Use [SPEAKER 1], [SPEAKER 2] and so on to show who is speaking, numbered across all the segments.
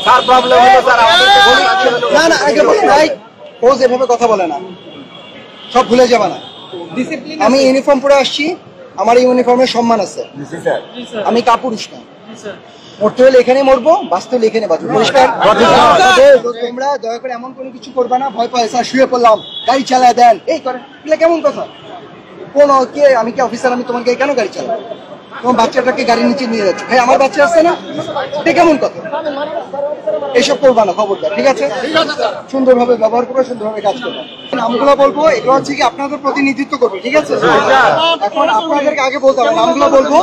[SPEAKER 1] Sir problem হলো sir আমাদেরকে বলুন।
[SPEAKER 2] না না আগে বলুন ভাই, ও যেভাবে কথা বলে না, সব ভুলে যাবে না। আমি ইউনিফর্ম পরে আসছি, আমার এই ইউনিফর্মের সম্মান আছে। আমি কাপুরুষ না, মরতে হলে এখানে মরবো, বাঁচতে হলে এখানে বাঁচবো। পরিষ্কার? তোমরা দয়া করে এমন কোনো কিছু করবে না, ভয় পায় স্যার শুয়ে পড়লাম গাড়ি চালায় দেন এই করে, এগুলো কেমন কথা? কোন কে, আমি কি অফিসার? আমি তোমাকে কেন গাড়ি চালাবো? তোমার বাচ্চাটাকে গাড়ির নিচে নিয়ে যাচ্ছ, ভাই আমার বাচ্চা আছে না, এটা কেমন কথা? এইসব করবা না, খবরদার, ঠিক আছে? সুন্দরভাবে ব্যবহার করবে, সুন্দরভাবে কাজ করবে। নামগুলো বলবো, এগুলো হচ্ছে কি আপনাদের প্রতিনিধিত্ব করবে, ঠিক আছে? এখন আপনাদেরকে আগে বলতে হবে, নামগুলো বলবো,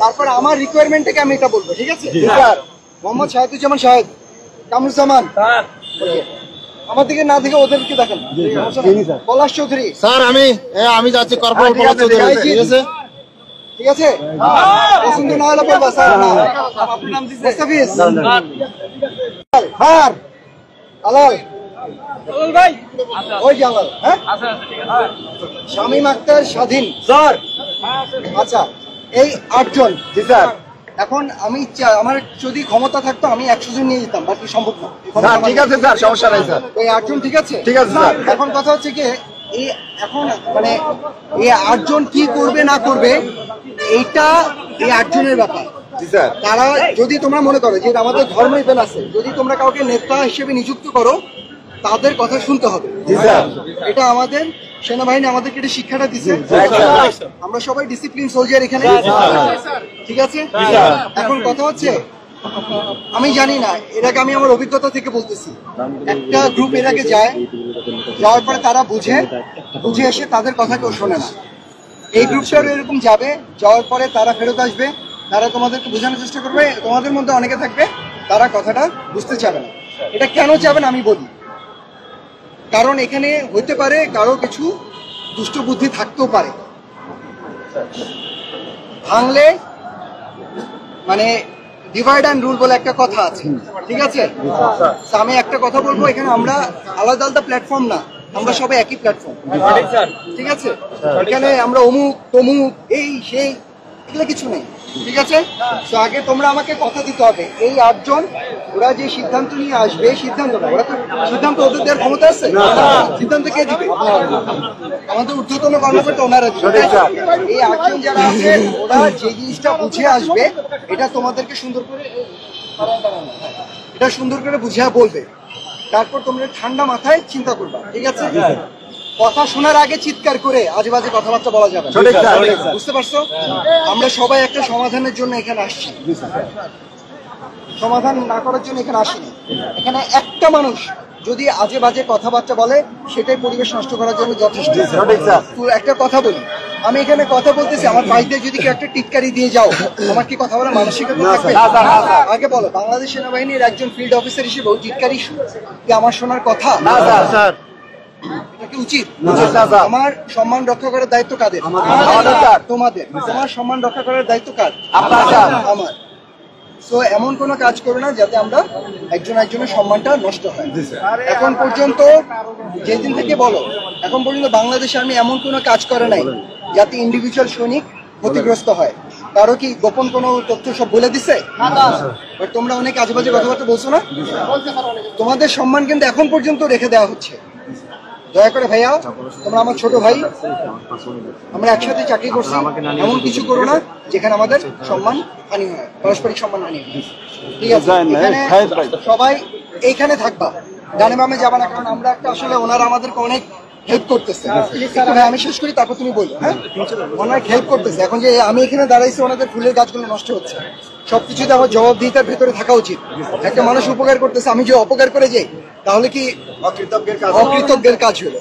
[SPEAKER 2] তারপর আমার রিকোয়ারমেন্ট থেকে আমি এটা বলবো, ঠিক আছে? মোহাম্মদ শাহেদুজ্জামান শাহেদ, কামরুজ্জামান, আমার দিকে না দেখে ওদেরকে দেখেন। পলাশ চৌধুরী
[SPEAKER 1] স্যার আমি যাচ্ছি কর্পোরেট পলাশ চৌধুরী, ঠিক আছে?
[SPEAKER 2] ঠিক আছে, পছন্দ না হলে বলবা স্যার। আপনার নাম দিছে মুস্তাফিজ, হার আলাল ভাই, ওই যে আলাল, হ্যাঁ শামীম আক্তার, স্বাধীন স্যার। আচ্ছা, এই 8 জন।
[SPEAKER 1] জি স্যার।
[SPEAKER 2] এখন আমি আমার যদি ক্ষমতা থাকতো আমি 100 জন নিয়ে যেতাম, বাকি সম্ভব না।
[SPEAKER 1] ঠিক আছে স্যার, সমস্যা নাই স্যার।
[SPEAKER 2] এই 8 জন ঠিক আছে?
[SPEAKER 1] ঠিক আছে স্যার।
[SPEAKER 2] এখন কথা হচ্ছে কি, এই এখন মানে এই 8 জন কি করবে না করবে এইটা এই 8 জনের ব্যাপার।
[SPEAKER 1] জি স্যার।
[SPEAKER 2] তারা যদি তোমরা মনে করো যে আমাদের ধর্ম ইভেন আছে, যদি তোমরা কাউকে নেতা হিসেবে নিযুক্ত করো, তাদের কথা শুনতে হবে।
[SPEAKER 1] জি স্যার।
[SPEAKER 2] এটা আমাদের সেনাবাহিনী আমাদেরকে এটা শিক্ষাটা দিচ্ছে। আমরা সবাই ডিসিপ্লিন সোলজার এখানে, ঠিক আছে? এখন কথা হচ্ছে, আমি জানি না, এর আগে আমি আমার অভিজ্ঞতা থেকে বলতেছি, একটা গ্রুপ এর আগে যায়, যাওয়ার পরে তারা বুঝে এসে তাদের কথা কেউ শোনে না। এই গ্রুপটাও এরকম যাবে, যাওয়ার পরে তারা ফেরত আসবে, তারা তোমাদেরকে বোঝানোর চেষ্টা করবে, তোমাদের মধ্যে অনেকে থাকবে তারা কথাটা বুঝতে চাবে না। এটা কেন চাবে না আমি বলি, কারণ এখানে হইতে পারে কারো কিছু দুষ্ট বুদ্ধি থাকতেও পারে। ভাঙলে মানে ডিভাইড অ্যান্ড রুল বলে একটা কথা আছে, ঠিক আছে? আমি একটা কথা বলবো, এখানে আমরা আলাদা আলাদা প্ল্যাটফর্ম না, আমরা সবাই একই প্ল্যাটফর্ম, ঠিক আছে? এখানে আমরা অমুক তমুক এই সেই এগুলো কিছু নেই, ঠিক আছে? তো আগে তোমরা আমাকে কথা দিতে হবে, এই 8 জন ওরা যে সিদ্ধান্ত নিয়ে আসবে, সিদ্ধান্ত না, ওরা তো সিদ্ধান্ত ওদের দেওয়ার ক্ষমতা আছে, সিদ্ধান্ত কে দিবে? আমাদের ঊর্ধ্বতন কর্মকর্তা ওনারা দিবে। এই 8 জন যারা আছে ওরা যে জিনিসটা বুঝে আসবে, এটা তোমাদেরকে সুন্দর করে বুঝিয়ে বলবে, তারপর তোমরা ঠান্ডা মাথায় চিন্তা করবা, ঠিক আছে? কথা শোনার আগে চিৎকার করে আজে বাজে কথাবার্তা বলা যাবে না, বুঝতে পারছো? আমরা সবাই একটা সমাধানের জন্য এখানে আসছি, সমাধান না করার জন্য এখানে আসিনি। এখানে একটা মানুষ যদি আজে বাজে কথাবার্তা বলে, সেটাই পরিবেশ নষ্ট করার জন্য যথেষ্ট। তো একটা কথা বলি, আমি এখানে কথা বলতেছি, আমার বাইরে যদি কেউ একটা টিটকারি দিয়ে যাও, আমার কি কথা বলার মানসিকতা থাকবে? আগে বলো, বাংলাদেশ সেনাবাহিনীর একজন ফিল্ড অফিসার হিসেবে টিটকারি কি আমার শোনার কথা? এটা কি উচিত? আমার সম্মান রক্ষা করার দায়িত্ব কাদের? তোমাদের। তোমার সম্মান রক্ষা করার দায়িত্ব কার? আমার। সো এমন কোনো কাজ করবে না যাতে আমরা একজনের সম্মানটা নষ্ট হয়। এখন পর্যন্ত যেদিন থেকে বলো, এখন পর্যন্ত বাংলাদেশ আর্মি এমন কোনো কাজ করে নাই যাতে ইন্ডিভিজুয়াল সৈনিক ক্ষতিগ্রস্ত হয়। কারো কি গোপন কোনো তথ্য সব বলে দিছে? তোমরা অনেক আজেবাজে কথাবার্তা বলছো না, তোমাদের সম্মান কিন্তু এখন পর্যন্ত রেখে দেওয়া হচ্ছে। দয়া করে ভাইয়া, তোমরা আমার ছোট ভাই, আমরা একসাথে চাকরি করছি, এমন কিছু করো না যেখানে আমাদের সম্মান হানি হয়, পারস্পরিক সম্মান হানি হয়, ঠিক আছে? এখানে সবাই এইখানে থাকবা, ডানে বামে যাবা না, কারণ আমরা একটা আসলে ওনারা আমাদেরকে অনেক হেল্প করতেছে। আমি শেষ করি, তারপর তুমি বলো। হ্যাঁ, অনেক হেল্প করতেছে। এখন যে আমি এখানে দাঁড়াইছি, ওনাদের ফুলের গাছগুলো নষ্ট হচ্ছে, সবকিছুতে আমার জবাবদিহিতার ভেতরে থাকা উচিত। একটা মানুষ উপকার করতেছে, আমি যে অপকার করে যাই, তাহলে কি অকৃতজ্ঞের কাজ হলো?